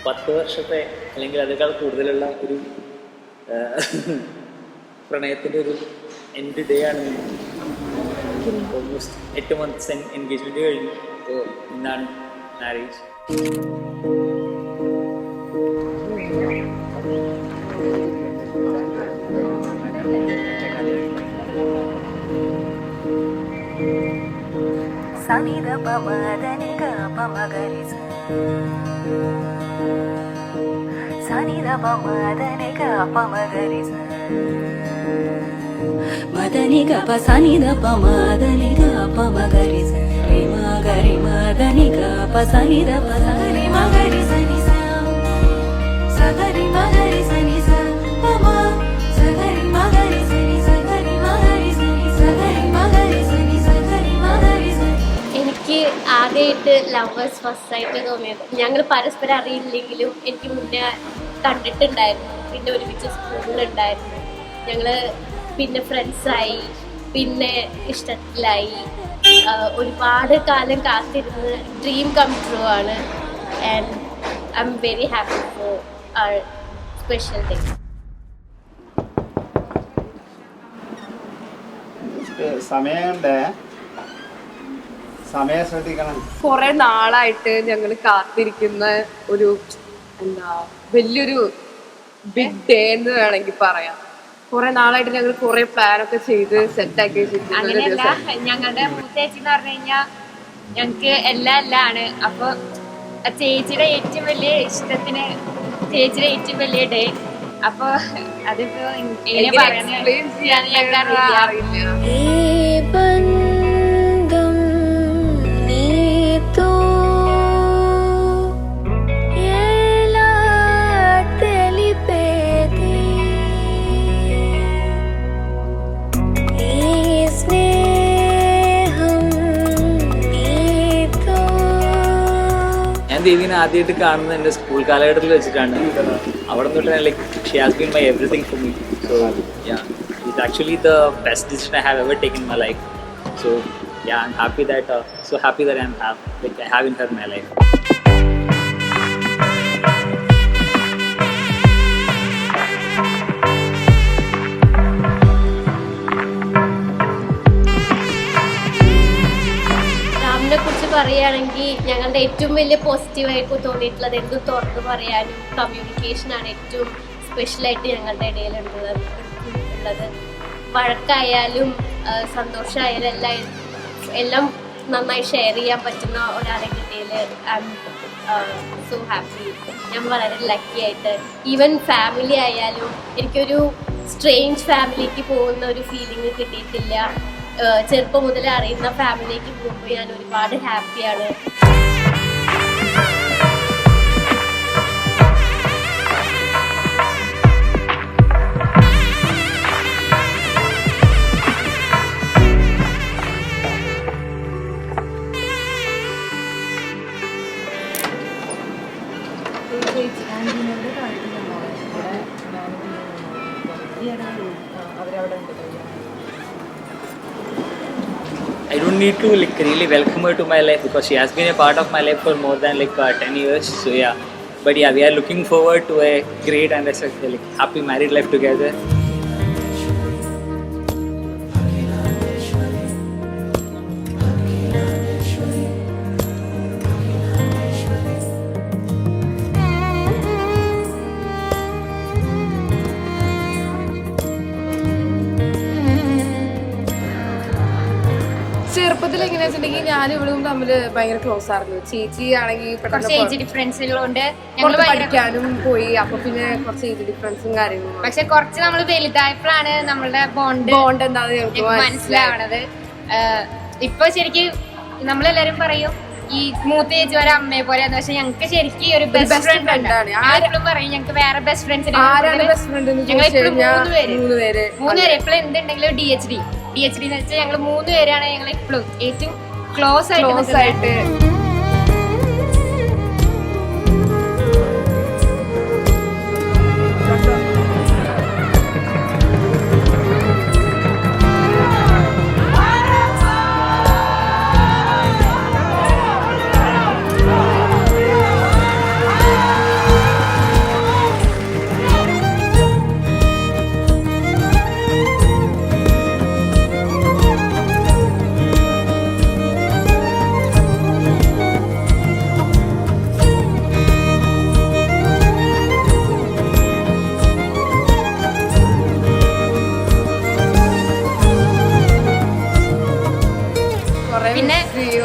10 വർഷത്തെ അല്ലെങ്കിൽ അതിനേക്കാൾ കൂടുതലുള്ള ഒരു പ്രണയത്തിൻ്റെ ഒരു എൻഡ് ഡേ ആണ്. ഓൾമോസ്റ്റ് 8 months എൻഗേജ്മെൻറ്റ് കഴിഞ്ഞു. അപ്പോൾ ഇന്നാണ് മാരേജ്. സനിധ പമദനിക പമഗരിസ സനിധ പമദനിക പമഗരിസ മദനിക പസനിധ പമദനിക പമഗരിസ റിമ ഗരി മദനിക പസനിധ പസരി മഗരിസ നിസ സഗരി മഗരിസ നിസ പമ സഗരി മഗരിസ നിസ ഗരി മഗരിസ നിസ ഗരി മഗരിസ നിസ ഗരി മഗരിസ. എനിക്ക് ആദ്യമായിട്ട് ലവേഴ്സ് ഫസ്റ്റ് ആയിട്ട് തോന്നിയത്, ഞങ്ങൾ പരസ്പരം അറിയില്ലെങ്കിലും എനിക്ക് മുന്നേ കണ്ടിട്ടുണ്ടായിരുന്നു. പിന്നെ ഒരുമിച്ച് സ്കൂളിലുണ്ടായിരുന്നു. ഞങ്ങൾ പിന്നെ ഫ്രണ്ട്സായി, പിന്നെ ഇഷ്ടത്തിലായി. ഒരുപാട് കാലം കാത്തിരുന്ന് ഡ്രീം കം ട്രൂ ആണ്. And I am very happy for our special day. സമയം ശ്രദ്ധിക്കണം. കുറെ നാളായിട്ട് ഞങ്ങൾ കാത്തിരിക്കുന്ന ഒരു വലിയൊരു ബിഗ് ഡേ എന്ന് വേണമെങ്കിൽ പറയാം. കുറെ നാളായിട്ട് ഞങ്ങൾ കുറെ പ്ലാനൊക്കെ ചെയ്ത് സെറ്റാക്കി വെച്ചിരിക്കുന്ന. അങ്ങനെയല്ല, ഞങ്ങളുടെ മൂത്തേച്ചി എന്ന് പറഞ്ഞു കഴിഞ്ഞാൽ ഞങ്ങക്ക് എല്ലാം ആണ്. അപ്പൊ ചേച്ചിയുടെ ഏറ്റവും വലിയ ഇഷ്ടത്തിന് ചേച്ചിയുടെ ഏറ്റവും വലിയ ഡേ. അപ്പൊ അതിപ്പോ എങ്ങനെ ദേവിനെ ആദ്യമായിട്ട് കാണുന്നത് എൻ്റെ സ്കൂൾ കാലഘട്ടത്തിൽ വെച്ചിട്ടാണ്. അവിടെ തൊട്ട് like she has been my everything for me. So yeah, it's actually the best decision I have ever taken in my life. So yeah, I am happy that so happy that I have in her my life. കുറിച്ച് പറയുകയാണെങ്കിൽ ഞങ്ങളുടെ ഏറ്റവും വലിയ പോസിറ്റീവായിട്ട് തോന്നിയിട്ടുള്ളത് എന്തും തുറന്ന് പറയാനും കമ്മ്യൂണിക്കേഷനാണ് ഏറ്റവും സ്പെഷ്യലായിട്ട് ഞങ്ങളുടെ ഇടയിൽ ഉള്ളത്. വഴക്കായാലും സന്തോഷമായാലും എല്ലാം നന്നായി ഷെയർ ചെയ്യാൻ പറ്റുന്ന ഒരാളെ കിട്ടിയതിൽ ഐ എം സോ ഹാപ്പി. ഞാൻ വളരെ ലക്കി ആയിട്ട്. ഈവൻ ഫാമിലി ആയാലും എനിക്കൊരു സ്ട്രേഞ്ച് ഫാമിലിക്ക് പോകുന്ന ഒരു ഫീലിംഗ് കിട്ടിയിട്ടില്ല. ചെറുപ്പം മുതലേ അറിയുന്ന ഫാമിലിക്ക് പോകുമ്പോൾ ഞാൻ ഒരുപാട് ഹാപ്പിയാണ്. I don't need to like really welcome her to my life because she has been a part of my life for more than like 10 years. So yeah, but yeah, we are looking forward to a great and like happy married life together. ചെറുപ്പത്തിൽ എങ്ങനെയാ വെച്ചിട്ടുണ്ടെങ്കിൽ ഞാനും ഇവളും തമ്മിൽ ഭയങ്കര close ആയിരുന്നു. ചേച്ചി ആണെങ്കിൽ ഏജ് ഡിഫറൻസുകളുണ്ട്, പഠിക്കാനും പോയി. അപ്പൊ പിന്നെ കുറച്ച് ഏജ് ഡിഫറൻസും കാര്യങ്ങളും. പക്ഷെ കുറച്ച് നമ്മൾ വലുതായപ്പോഴാണ് നമ്മളുടെ ബോണ്ട് എന്താണെന്ന് മനസ്സിലാവണത്. ഇപ്പൊ ശരിക്കും നമ്മളെല്ലാരും പറയും ഈ മൂത്ത ഏജ് വരെ അമ്മയെ പോലെയാന്ന്. പക്ഷെ ഞങ്ങൾക്ക് ശരിക്കും ഒരു ബെസ്റ്റ് ഫ്രണ്ട് ആണ്. എപ്പോഴും പറയും ഞങ്ങൾക്ക് വേറെ ബെസ്റ്റ് ഫ്രണ്ട്സിനെ. ഞങ്ങൾ എപ്പോഴും മൂന്ന് പേര് എപ്പോഴും എന്തുണ്ടെങ്കിലും DHD എന്ന് വെച്ചാൽ ഞങ്ങൾ 3 പേരാണ് ഞങ്ങൾ എപ്പോഴും ഏറ്റവും ക്ലോസ് ആയിട്ട്. പിന്നെ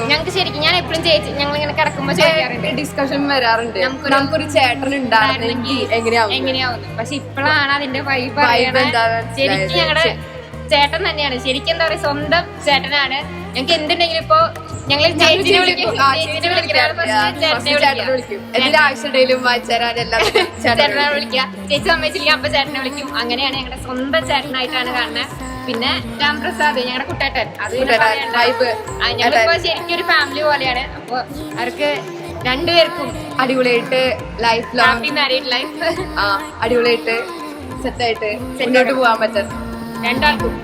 ഞങ്ങൾക്ക് ശരിക്കും ഞാൻ എപ്പോഴും ചേച്ചി ഞങ്ങൾ ഇങ്ങനെ കിടക്കുമ്പോ ചോദിക്കാറുണ്ട്, ഡിസ്കഷൻ വരാറുണ്ട്, നമുക്കൊരു ചേട്ടൻ ഉണ്ടായിരുന്നെങ്കിൽ എങ്ങനെയാവും. പക്ഷെ ഇപ്പോഴാണ് അതിന്റെ വൈബ് അറിയണത്. ശരിക്കും ഞങ്ങളുടെ ചേട്ടൻ തന്നെയാണ്, ശരിക്കും എന്താ പറയാ സ്വന്തം ചേട്ടനാണ്. ഞങ്ങൾക്ക് എന്തുണ്ടെങ്കിലും ഇപ്പൊ ഞങ്ങൾ ചേച്ചിനെ വിളിക്കും, ചേട്ടനെ വിളിക്കുക. ചേച്ചി സമ്മതിച്ചില്ലെങ്കിൽ അപ്പൊ ചേട്ടനെ വിളിക്കും. അങ്ങനെയാണ് ഞങ്ങളുടെ സ്വന്തം ചേട്ടനായിട്ടാണ് കാണുന്നത്. പിന്നെ രാംപ്രസാദ് ഞങ്ങളുടെ കുട്ടേട്ടൻ, അത് ഞങ്ങളിപ്പോ ശരിക്കും ഒരു ഫാമിലി പോലെയാണ്. അപ്പൊ അവർക്ക് രണ്ടുപേർക്കും അടിപൊളിയായിട്ട് ലൈഫ് ഹാപ്പി മാരീഡ് ലൈഫ് അടിപൊളിയായിട്ട് സെറ്റായിട്ട് മുന്നോട്ട് പോകാൻ പറ്റും രണ്ടാൾക്കും.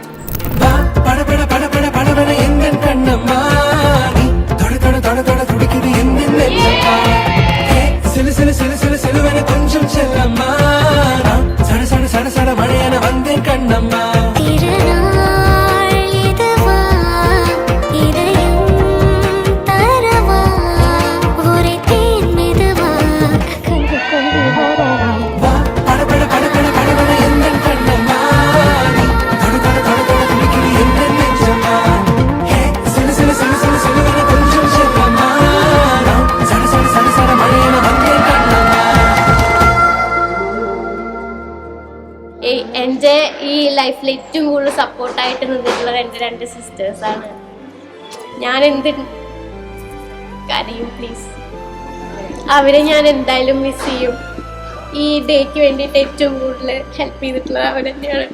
എൻ്റെ ഈ ലൈഫിൽ ഏറ്റവും കൂടുതൽ സപ്പോർട്ടായിട്ട് നിന്നിട്ടുള്ളത് എൻ്റെ 2 സിസ്റ്റേഴ്സാണ്. ഞാൻ എന്ത് കരയും പ്ലീസ്, അവരെ ഞാൻ എന്തായാലും മിസ് ചെയ്യും. ഈ ഡേക്ക് വേണ്ടിയിട്ട് ഏറ്റവും കൂടുതൽ ഹെൽപ്പ് ചെയ്തിട്ടുള്ളത് അവർ തന്നെയാണ്.